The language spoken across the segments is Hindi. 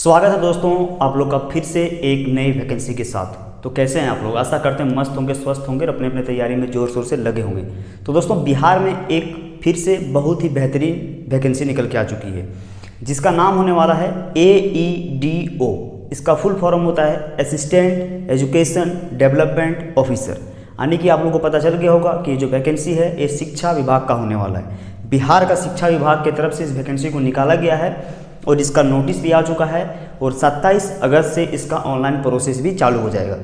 स्वागत है दोस्तों आप लोग का फिर से एक नई वैकेंसी के साथ। तो कैसे हैं आप लोग? आशा करते हैं मस्त होंगे, स्वस्थ होंगे और अपने अपने तैयारी में जोर शोर से लगे होंगे। तो दोस्तों बिहार में एक फिर से बहुत ही बेहतरीन वैकेंसी निकल के आ चुकी है जिसका नाम होने वाला है AEDO। इसका फुल फॉर्म होता है असिस्टेंट एजुकेशन डेवलपमेंट ऑफिसर। यानी कि आप लोगों को पता चल गया होगा कि जो वैकेंसी है ये शिक्षा विभाग का होने वाला है। बिहार का शिक्षा विभाग की तरफ से इस वैकेंसी को निकाला गया है और इसका नोटिस भी आ चुका है और 27 अगस्त से इसका ऑनलाइन प्रोसेस भी चालू हो जाएगा।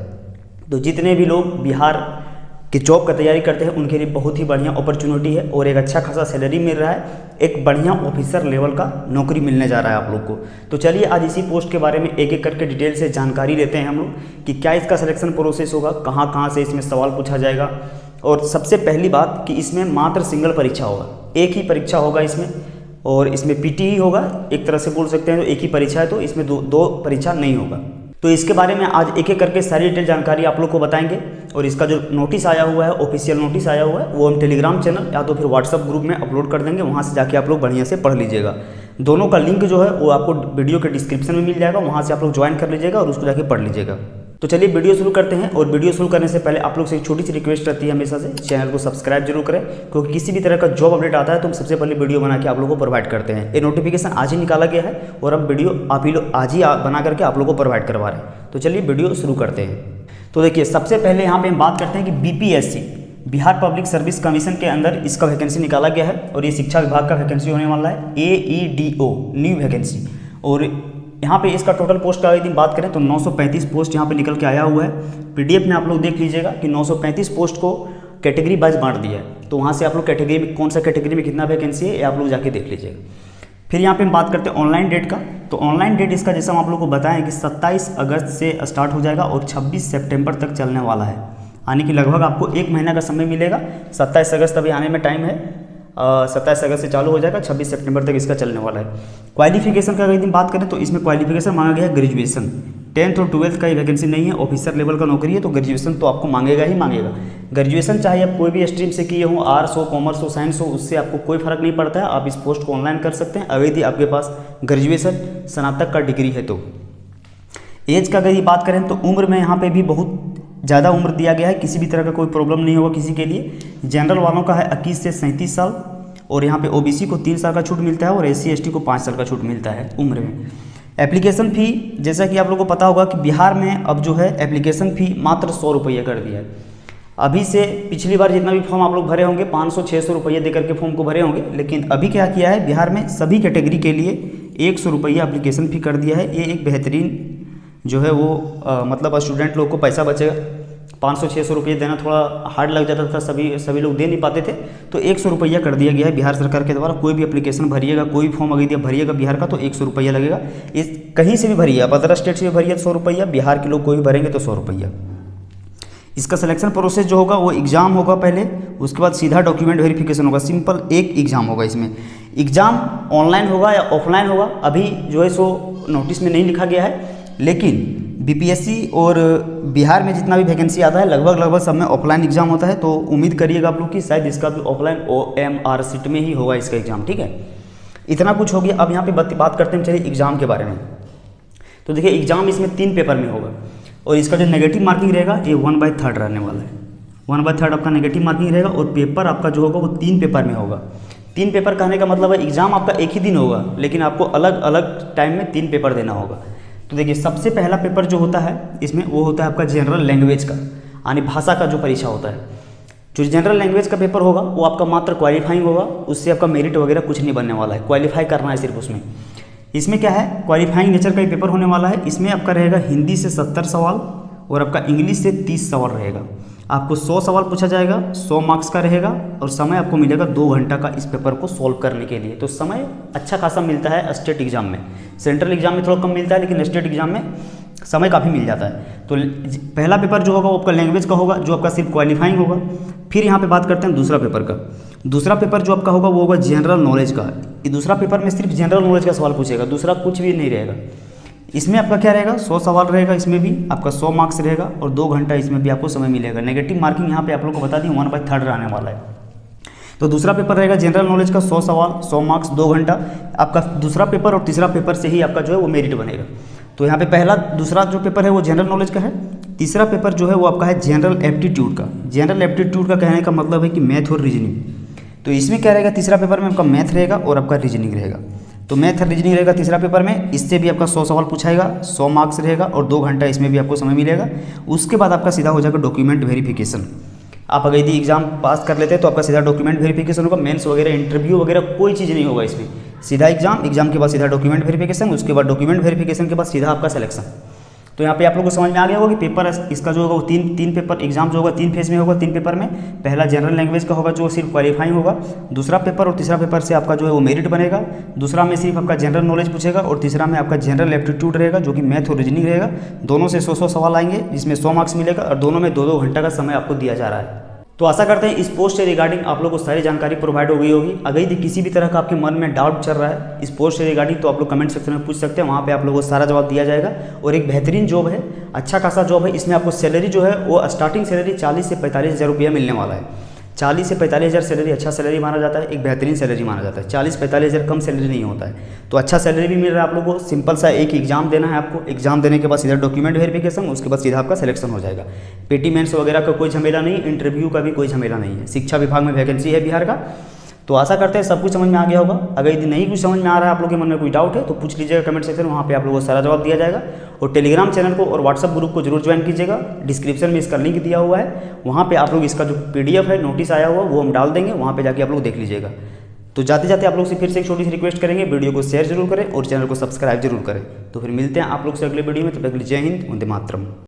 तो जितने भी लोग बिहार की जॉब का तैयारी करते हैं उनके लिए बहुत ही बढ़िया अपॉर्चुनिटी है और एक अच्छा खासा सैलरी मिल रहा है, एक बढ़िया ऑफिसर लेवल का नौकरी मिलने जा रहा है आप लोग को। तो चलिए आज इसी पोस्ट के बारे में एक एक करके डिटेल से जानकारी लेते हैं हम लोग कि क्या इसका सिलेक्शन प्रोसेस होगा, कहाँ कहाँ से इसमें सवाल पूछा जाएगा। और सबसे पहली बात कि इसमें मात्र सिंगल परीक्षा होगा, एक ही परीक्षा होगा इसमें, और इसमें PT ही होगा, एक तरह से बोल सकते हैं। तो एक ही परीक्षा है तो इसमें दो परीक्षा नहीं होगा। तो इसके बारे में आज एक एक करके सारी डिटेल जानकारी आप लोग को बताएंगे। और इसका जो नोटिस आया हुआ है, ऑफिशियल नोटिस आया हुआ है, वो हम टेलीग्राम चैनल या तो फिर व्हाट्सअप ग्रुप में अपलोड कर देंगे, वहाँ से जाके आप लोग बढ़िया से पढ़ लीजिएगा। दोनों का लिंक जो है वो आपको वीडियो के डिस्क्रिप्शन में मिल जाएगा, वहाँ से आप लोग ज्वाइन कर लीजिएगा और उसको जाके पढ़ लीजिएगा। तो चलिए वीडियो शुरू करते हैं। और वीडियो शुरू करने से पहले आप लोग से एक छोटी सी रिक्वेस्ट रहती है हमेशा से, चैनल को सब्सक्राइब जरूर करें, क्योंकि किसी भी तरह का जॉब अपडेट आता है तो हम सबसे पहले वीडियो बना के आप लोगों को प्रोवाइड करते हैं। ये नोटिफिकेशन आज ही निकाला गया है और अब वीडियो आप ही लोग आज ही बना करके आप लोगों को प्रोवाइड करवा रहे हैं। तो चलिए वीडियो शुरू करते हैं। तो देखिए सबसे पहले यहाँ पे हम बात करते हैं कि BPSC Bihar public service commission के अंदर इसका वैकेंसी निकाला गया है और ये शिक्षा विभाग का वैकेंसी होने वाला है AEDO न्यू वैकेंसी। और यहाँ पे इसका टोटल पोस्ट का यदि बात करें तो 935 पोस्ट यहाँ पे निकल के आया हुआ है। PDF में आप लोग देख लीजिएगा कि 935 पोस्ट को कैटेगरी वाइज बांट दिया है। तो वहाँ से आप लोग कैटेगरी में कौन सा कैटेगरी में कितना वैकेंसी है ये आप लोग जाके देख लीजिएगा। फिर यहाँ पे हम बात करते हैं ऑनलाइन डेट का। तो ऑनलाइन डेट इसका जैसा हम आप लोग को बताएं कि 27 अगस्त से स्टार्ट हो जाएगा और 26 सितंबर तक चलने वाला है। यानी कि लगभग आपको एक महीना का समय मिलेगा। 27 अगस्त अभी आने में टाइम है, 27 अगस्त से चालू हो जाएगा, 26 सितंबर तक इसका चलने वाला है। क्वालिफिकेशन का अगर बात करें तो इसमें क्वालिफिकेशन मांगा गया है ग्रेजुएशन। 10th और 12th का ये वैकेंसी नहीं है, ऑफिसर लेवल का नौकरी है तो ग्रेजुएशन तो आपको मांगेगा ही मांगेगा। ग्रेजुएशन चाहे आप कोई भी स्ट्रीम से किए हो, आर्ट्स हो, कॉमर्स हो, साइंस हो, उससे आपको कोई फर्क नहीं पड़ता है। आप इस पोस्ट को ऑनलाइन कर सकते हैं अगर यदि आपके पास ग्रेजुएशन स्नातक का डिग्री है तो। एज का अगर बात करें तो उम्र में यहाँ पे भी बहुत ज़्यादा उम्र दिया गया है, किसी भी तरह का कोई प्रॉब्लम नहीं होगा किसी के लिए। जनरल वालों का है 21 से 37 साल और यहाँ पे OBC को 3 साल का छूट मिलता है और SC ST को 5 साल का छूट मिलता है उम्र में। एप्लीकेशन फ़ी जैसा कि आप लोगों को पता होगा कि बिहार में अब जो है एप्लीकेशन फ़ी मात्र 100 रुपये कर दिया है। अभी से पिछली बार जितना भी फॉर्म आप लोग भरे होंगे 500-600 रुपये दे करके फॉर्म को भरे होंगे, लेकिन अभी क्या किया है बिहार में सभी कैटेगरी के लिए 100 रुपये एप्लीकेशन फ़ी कर दिया है। ये एक बेहतरीन जो है वो मतलब स्टूडेंट लोग को पैसा बचेगा। 500-600 रुपये देना थोड़ा हार्ड लग जाता था, सभी लोग दे नहीं पाते थे। तो 100 रुपया कर दिया गया है बिहार सरकार के द्वारा। कोई भी एप्लीकेशन भरिएगा, कोई भी फॉर्म अगर भरिएगा बिहार का तो 100 रुपया लगेगा। इस कहीं से भी भरिए, आप अदर स्टेट से भी भरिए 100 रुपया, बिहार के लोग कोई भी भरेंगे तो 100 रुपया। इसका सिलेक्शन प्रोसेस जो होगा वो एग्ज़ाम होगा पहले, उसके बाद सीधा डॉक्यूमेंट वेरिफिकेशन होगा। सिंपल एक एग्ज़ाम होगा। इसमें एग्ज़ाम ऑनलाइन होगा या ऑफलाइन होगा अभी जो है सो नोटिस में नहीं लिखा गया है, लेकिन BPSC और बिहार में जितना भी वैकेंसी आता है लगभग सब में ऑफलाइन एग्जाम होता है। तो उम्मीद करिएगा आप लोग कि शायद इसका भी ऑफलाइन OMR सीट में ही होगा इसका एग्ज़ाम। ठीक है, इतना कुछ हो गया। अब यहाँ पे बात करते हैं चलिए एग्ज़ाम के बारे में। तो देखिए एग्ज़ाम इसमें 3 पेपर में होगा और इसका जो नेगेटिव मार्किंग रहेगा ये 1/3 रहने वाला है। 1/3 आपका नेगेटिव मार्किंग रहेगा और पेपर आपका जो होगा वो 3 पेपर में होगा। 3 पेपर कहने का मतलब है एग्ज़ाम आपका एक ही दिन होगा, लेकिन आपको अलग अलग टाइम में 3 पेपर देना होगा। तो देखिए सबसे पहला पेपर जो होता है इसमें वो होता है आपका जनरल लैंग्वेज का, यानी भाषा का जो परीक्षा होता है। जो जनरल लैंग्वेज का पेपर होगा वो आपका मात्र क्वालिफाइंग होगा, उससे आपका मेरिट वगैरह कुछ नहीं बनने वाला है, क्वालिफाई करना है सिर्फ उसमें। इसमें क्या है, क्वालिफाइंग नेचर का ही पेपर होने वाला है। इसमें आपका रहेगा हिंदी से 70 सवाल और आपका इंग्लिश से 30 सवाल रहेगा। आपको 100 सवाल पूछा जाएगा, 100 मार्क्स का रहेगा और समय आपको मिलेगा 2 घंटा का इस पेपर को सॉल्व करने के लिए। तो समय अच्छा खासा मिलता है स्टेट एग्जाम में। सेंट्रल एग्जाम में थोड़ा कम मिलता है, लेकिन स्टेट एग्जाम में समय काफ़ी मिल जाता है। तो पहला पेपर जो होगा वो आपका लैंग्वेज का होगा, जो आपका सिर्फ क्वालिफाइंग होगा। फिर यहाँ पे बात करते हैं दूसरा पेपर का। दूसरा पेपर जो आपका होगा वो होगा जनरल नॉलेज का। ये दूसरा पेपर में सिर्फ जनरल नॉलेज का सवाल पूछेगा, दूसरा कुछ भी नहीं रहेगा। इसमें आपका क्या रहेगा, 100 सवाल रहेगा, इसमें भी आपका 100 मार्क्स रहेगा और 2 घंटा इसमें भी आपको समय मिलेगा। नेगेटिव मार्किंग यहाँ पे आप लोग को बता दी 1/3 आने वाला है। तो दूसरा पेपर रहेगा जनरल नॉलेज का 100 सवाल, 100 मार्क्स, 2 घंटा। आपका दूसरा पेपर और तीसरा पेपर से ही आपका जो है वो मेरिट बनेगा। तो यहाँ पे पहला दूसरा जो पेपर है वो जनरल नॉलेज का है, तीसरा पेपर जो है वो आपका है जनरल एप्टीट्यूड का। जनरल एप्टीट्यूड का कहने का मतलब है कि मैथ और रीजनिंग। तो इसमें क्या रहेगा, तीसरा पेपर में आपका मैथ रहेगा और आपका रीजनिंग रहेगा। तो मैथ और रीजनिंग रहेगा तीसरा पेपर में, इससे भी आपका 100 सवाल पूछाएगा, 100 मार्क्स रहेगा और 2 घंटा इसमें भी आपको समय मिलेगा। उसके बाद आपका सीधा हो जाएगा डॉक्यूमेंट वेरिफिकेशन। आप अगर यदि एग्जाम पास कर लेते हैं तो आपका सीधा डॉक्यूमेंट वेरिफिकेशन होगा, मेंस वगैरह इंटरव्यू वगैरह कोई चीज़ नहीं होगा इसमें। सीधा एग्जाम के बाद सीधा डॉक्यूमेंट वेरिफिकेशन, उसके बाद डॉक्यूमेंट वेरिफिकेशन के बाद सीधा आपका सिलेक्शन। तो यहाँ पे आप लोगों को समझ में आ गया होगा कि पेपर इसका जो होगा वो तीन पेपर एग्जाम जो होगा 3 फेज में होगा। 3 पेपर में पहला जनरल लैंग्वेज का होगा जो सिर्फ क्वालिफाइंग होगा, दूसरा पेपर और तीसरा पेपर से आपका जो है वो मेरिट बनेगा, दूसरा में सिर्फ आपका जनरल नॉलेज पूछेगा और तीसरा में आपका जनरल एप्टीट्यूड रहेगा जो कि मैथ और रीजनिंग रहेगा। दोनों से 100 सवाल आएंगे जिसमें 100 मार्क्स मिलेगा और दोनों में 2-2 घंटा का समय आपको दिया जा रहा है। तो आशा करते हैं इस पोस्ट से रिगार्डिंग आप लोगों को सारी जानकारी प्रोवाइड हो गई होगी। अगर यदि किसी भी तरह का आपके मन में डाउट चल रहा है इस पोस्ट से रिगार्डिंग तो आप लोग कमेंट सेक्शन में पूछ सकते हैं, वहाँ पे आप लोगों को सारा जवाब दिया जाएगा। और एक बेहतरीन जॉब है, अच्छा खासा जॉब है, इसमें आपको सैलरी जो है वो स्टार्टिंग सैलरी 40 से 45 हज़ार रुपया मिलने वाला है। 40 से 45 हज़ार सैलरी अच्छा सैलरी माना जाता है, एक बेहतरीन सैलरी माना जाता है। 40-45 हज़ार कम सैलरी नहीं होता है, तो अच्छा सैलरी भी मिल रहा है आप लोगों को। सिंपल सा एक एग्जाम देना है आपको, एग्जाम देने के बाद सीधा डॉक्यूमेंट वेरिफिकेशन, उसके बाद सीधा आपका सिलेक्शन हो जाएगा। पेटी मेंस वगैरह का कोई झमेला नहीं, इंटरव्यू का भी कोई झमेला नहीं है। शिक्षा विभाग में वैकेंसी है बिहार का। तो आशा करते हैं सब कुछ समझ में आ गया होगा। अगर यदि नहीं कुछ समझ में आ रहा है आप लोगों के मन में कोई डाउट है तो पूछ लीजिएगा कमेंट सेक्शन में, वहाँ पे आप लोगों को सारा जवाब दिया जाएगा। और टेलीग्राम चैनल को और व्हाट्सअप ग्रुप को जरूर ज्वाइन कीजिएगा, डिस्क्रिप्शन में इसका लिंक दिया हुआ है। वहाँ पे आप लोग इसका जो PDF है, नोटिस आया हुआ, वो हम डाल देंगे, वहाँ पे जाके आप लोग देख लीजिएगा। तो जाते जाते आप लोग से फिर से एक छोटी सी रिक्वेस्ट करेंगे, वीडियो को शेयर जरूर करें और चैनल को सब्सक्राइब जरूर करें। तो फिर मिलते हैं आप लोग से अगले वीडियो में, तब तक के लिए जय हिंद, वंदे मातरम।